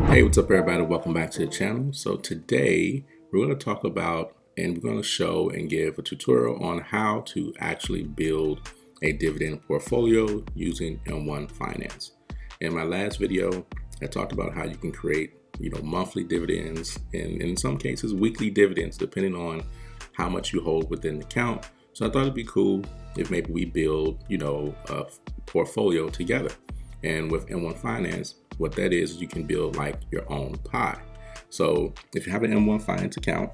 Hey, what's up, everybody? Welcome back to the channel. So today we're going to talk about and we're going to show and give a tutorial on how to actually build a dividend portfolio using M1 Finance. In my last video, I talked about how you can create, monthly dividends and in some cases weekly dividends, depending on how much you hold within the account. So I thought it'd be cool if maybe we build, a portfolio together. And with M1 Finance, what that is you can build like your own pie. So if you have an M1 Finance account,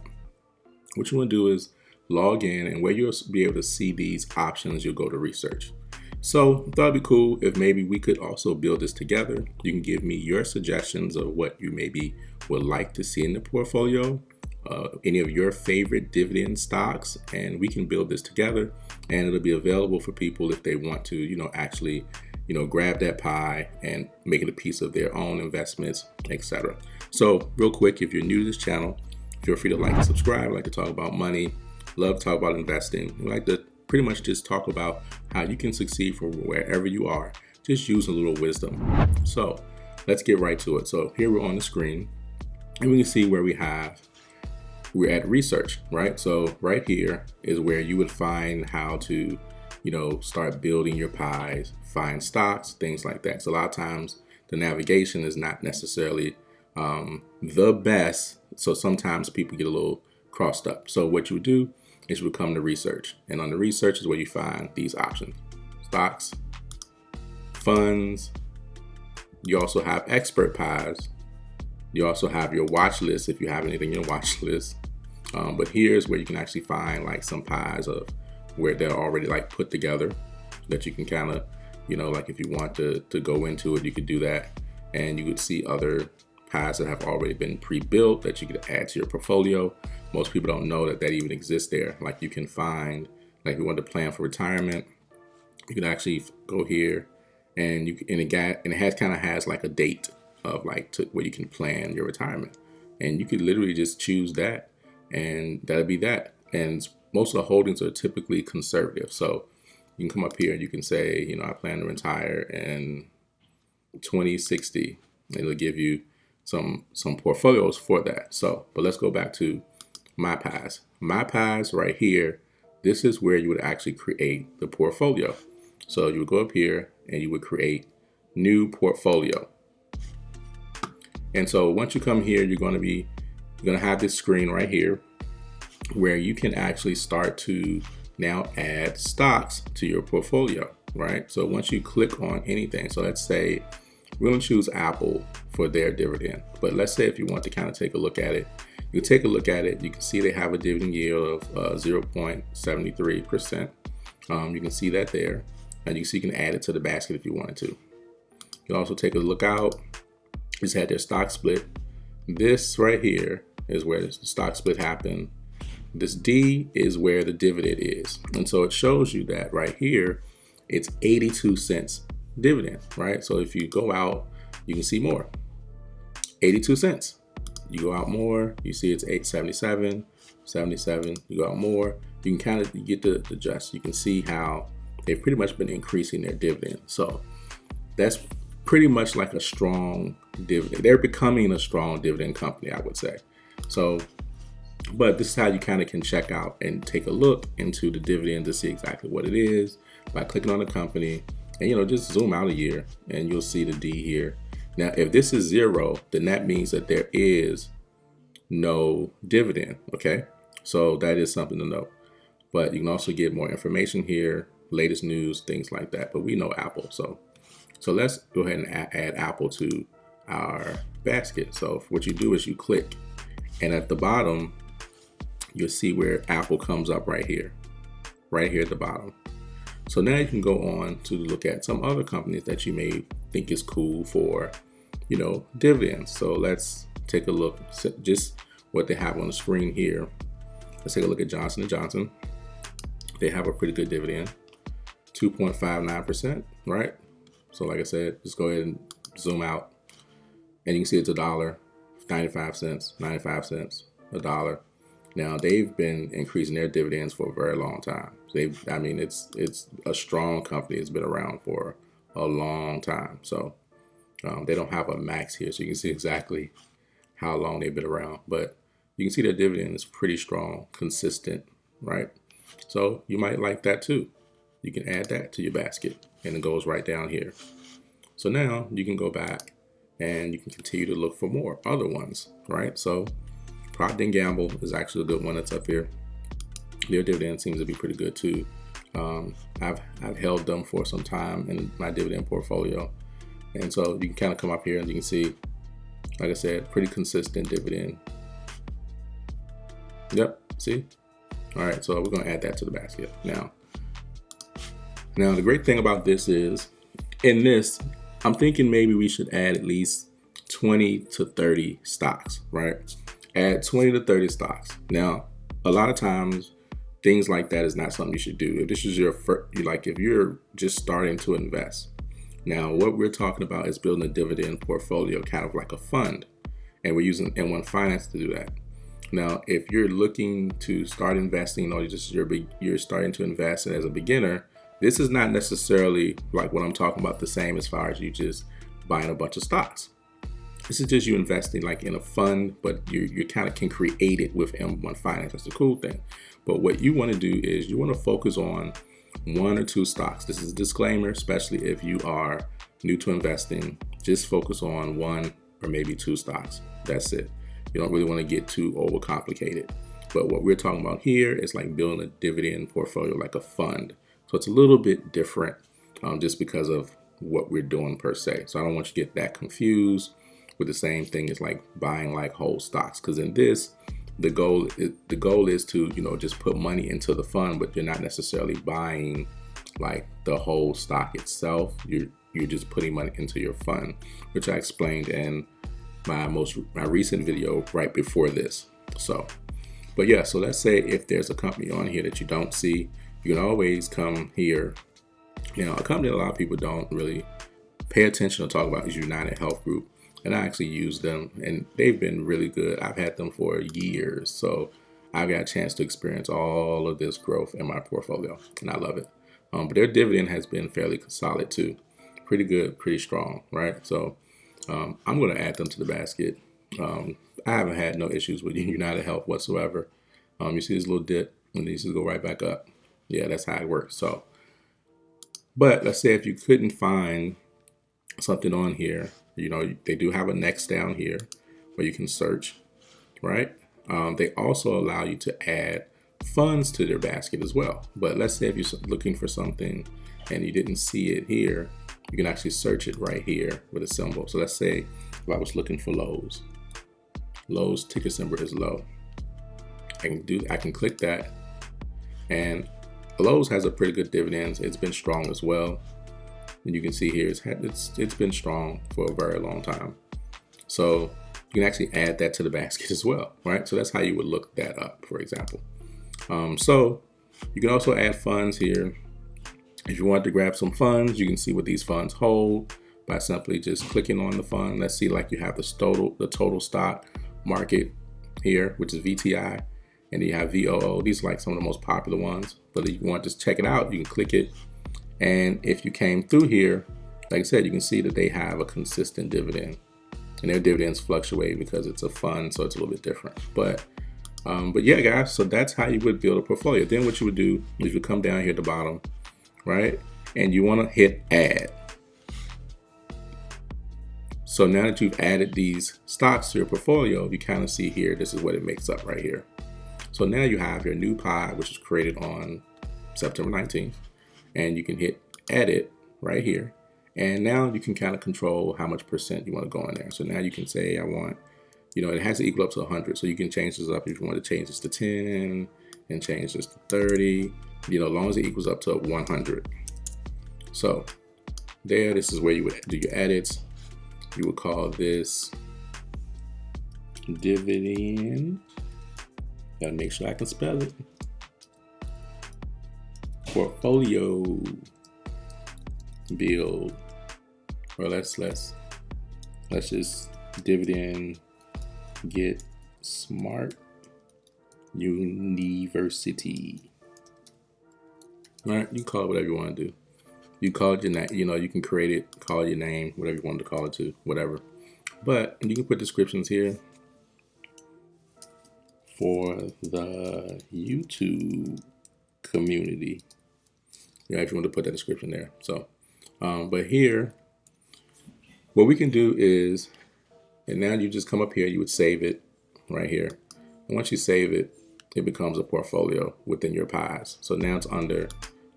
what you want to do is log in, and where you'll be able to see these options, you'll go to research. So I thought it'd be cool if maybe we could also build this together. You can give me your suggestions of what you maybe would like to see in the portfolio, any of your favorite dividend stocks, and we can build this together, and it'll be available for people if they want to, actually grab that pie and make it a piece of their own investments, etc. So real quick, if you're new to this channel, feel free to like and subscribe. I like to talk about money, love to talk about investing. We like to pretty much just talk about how you can succeed from wherever you are, just use a little wisdom. So let's get right to it. So here we're on the screen, and we can see where we're at research, right? So right here is where you would find how to start building your pies, find stocks, things like that. So a lot of times the navigation is not necessarily the best. So sometimes people get a little crossed up. So what you would do is you would come to research. And on the research is where you find these options: stocks, funds. You also have expert pies. You also have your watch list if you have anything in your watch list. But here's where you can actually find like some pies of where they're already like put together, that you can kind of, like if you want to go into it, you could do that. And you would see other pies that have already been pre-built that you could add to your portfolio. Most people don't know that even exists there. Like you can find, like if you want to plan for retirement, you can actually go here and it has like a date of like where you can plan your retirement. And you could literally just choose that, and that'll be that. And most of the holdings are typically conservative. So you can come up here and you can say, I plan to retire in 2060. It'll give you some portfolios for that. So, but let's go back to my pies. My pies right here, this is where you would actually create the portfolio. So you would go up here and you would create new portfolio. And so once you come here, you're going to have this screen right here where you can actually start to now add stocks to your portfolio, right? So once you click on anything, so let's say we're going to choose Apple for their dividend, but let's say if you want to kind of take a look at it, you take a look at it, you can see they have a dividend yield of 0.73%. You can see that there, and you can add it to the basket if you wanted to. You can also take a look out. Just had their stock split. This right here is where the stock split happened. This D is where the dividend is. And so it shows you that right here, it's 82 cents dividend, right? So if you go out, you can see more. 82 cents. You go out more, you see it's 8.77, 77. You go out more, you can kind of get the adjust. You can see how they've pretty much been increasing their dividend. So that's pretty much like a strong dividend. They're becoming a strong dividend company, I would say. So, but this is how you kind of can check out and take a look into the dividend to see exactly what it is by clicking on the company and just zoom out a year and you'll see the D here. Now, if this is 0, then that means that there is no dividend. Okay, so that is something to know. But you can also get more information here, latest news, things like that. But we know Apple, so let's go ahead and add Apple to our basket. So what you do is you click, and at the bottom you'll see where Apple comes up right here at the bottom. So now you can go on to look at some other companies that you may think is cool for, dividends. So let's take a look, just what they have on the screen here. Let's take a look at Johnson & Johnson. They have a pretty good dividend, 2.59%, right? So like I said, just go ahead and zoom out, and you can see it's $1.95, 95 cents, $1. Now they've been increasing their dividends for a very long time. It's a strong company. It's been around for a long time. So They don't have a max here, so you can see exactly how long they've been around. But you can see their dividend is pretty strong, consistent, right? So you might like that too. You can add that to your basket, and it goes right down here. So now you can go back and you can continue to look for more other ones, right? So Procter & Gamble is actually a good one that's up here. Their dividend seems to be pretty good too. I've held them for some time in my dividend portfolio. And so you can kind of come up here and you can see, like I said, pretty consistent dividend. Yep, see? All right, so we're gonna add that to the basket. Now the great thing about this is, in this, I'm thinking maybe we should add at least 20 to 30 stocks, right? Add 20 to 30 stocks. Now, a lot of times, things like that is not something you should do. If this is your first, if you're just starting to invest. Now, what we're talking about is building a dividend portfolio, kind of like a fund. And we're using M1 Finance to do that. Now, if you're looking to start investing, or you're starting to invest as a beginner, this is not necessarily like what I'm talking about, the same as far as you just buying a bunch of stocks. This is just you investing like in a fund, but you kind of can create it with M1 Finance. That's the cool thing. But what you want to do is you want to focus on 1 or 2 stocks. This is a disclaimer, especially if you are new to investing. Just focus on 1 or maybe 2 stocks. That's it. You don't really want to get too overcomplicated. But what we're talking about here is like building a dividend portfolio like a fund. So it's a little bit different just because of what we're doing per se. So I don't want you to get that confused with the same thing as like buying like whole stocks. Because in this, the goal is to, just put money into the fund, but you're not necessarily buying like the whole stock itself. You're just putting money into your fund, which I explained in my recent video right before this. So, but yeah, so let's say if there's a company on here that you don't see, you can always come here. A company that a lot of people don't really pay attention to talk about is United Health Group. And I actually use them, and they've been really good. I've had them for years, so I got a chance to experience all of this growth in my portfolio, and I love it. But their dividend has been fairly solid too. Pretty good, pretty strong, right? So I'm going to add them to the basket. I haven't had no issues with United Health whatsoever. You see this little dip, and these go right back up. Yeah, that's how it works. So, but let's say if you couldn't find something on here, they do have a next down here where you can search, right? They also allow you to add funds to their basket as well. But let's say if you're looking for something and you didn't see it here, you can actually search it right here with a symbol. So let's say if I was looking for Lowe's. Lowe's ticker symbol is low. I can click that, and Lowe's has a pretty good dividends. It's been strong as well. And you can see here it's been strong for a very long time. So you can actually add that to the basket as well, right? So that's how you would look that up, for example. So you can also add funds here. If you want to grab some funds, you can see what these funds hold by simply just clicking on the fund. Let's see, like you have the total stock market here, which is VTI, and you have VOO. These are like some of the most popular ones. But if you want to just check it out, you can click it. And if you came through here, like I said, you can see that they have a consistent dividend, and their dividends fluctuate because it's a fund, so it's a little bit different. But yeah, guys, so that's how you would build a portfolio. Then what you would do is you come down here at the bottom, right? And you want to hit add. So now that you've added these stocks to your portfolio, you kind of see here, this is what it makes up right here. So now you have your new pie, which was created on September 19th. And you can hit edit right here. And now you can kind of control how much percent you want to go in there. So now you can say, I want, it has to equal up to 100. So you can change this up if you want to change this to 10 and change this to 30, as long as it equals up to 100. So this is where you would do your edits. You would call this dividend. Gotta make sure I can spell it. Portfolio build, or let's just dividend get smart university. All right, you can call it whatever you want to do. You call it your name, you can create it, call it your name, whatever you want to call it to, whatever. But you can put descriptions here for the YouTube community. If you want to put that description there. So, but here, what we can do is, and now you just come up here, you would save it right here. And once you save it, it becomes a portfolio within your pies. So now it's under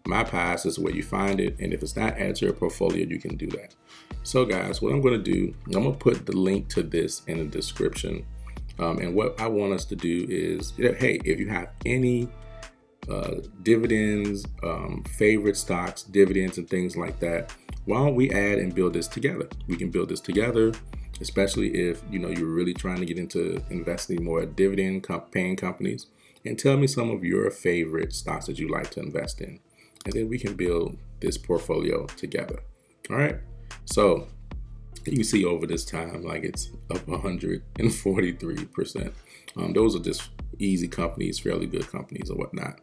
my pies, is where you find it. And if it's not added to your portfolio, you can do that. So guys, what I'm going to do, I'm going to put the link to this in the description. And what I want us to do is, hey, if you have any dividends, favorite stocks, dividends, and things like that, why don't we add and build this together? We can build this together, especially if you're really trying to get into investing more dividend paying companies. And tell me some of your favorite stocks that you like to invest in, and then we can build this portfolio together. All right. So you can see over this time, like it's up 143%. Those are just easy companies, fairly good companies or whatnot.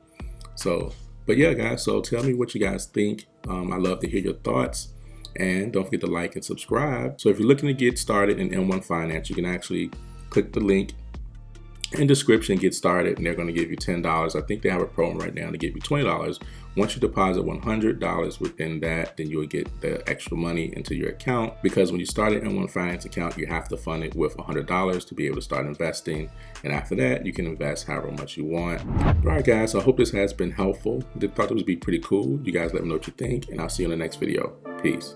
So, but yeah, guys, so tell me what you guys think. I love to hear your thoughts, and don't forget to like and subscribe. So if you're looking to get started in M1 Finance, you can actually click the link in description, get started, and they're going to give you $10. I think they have a promo right now to give you $20. Once you deposit $100 within that, then you will get the extra money into your account, because when you start an M1 Finance account, you have to fund it with $100 to be able to start investing. And after that, you can invest however much you want. All right, guys, I hope this has been helpful. I thought it would be pretty cool. You guys let me know what you think, and I'll see you in the next video. Peace.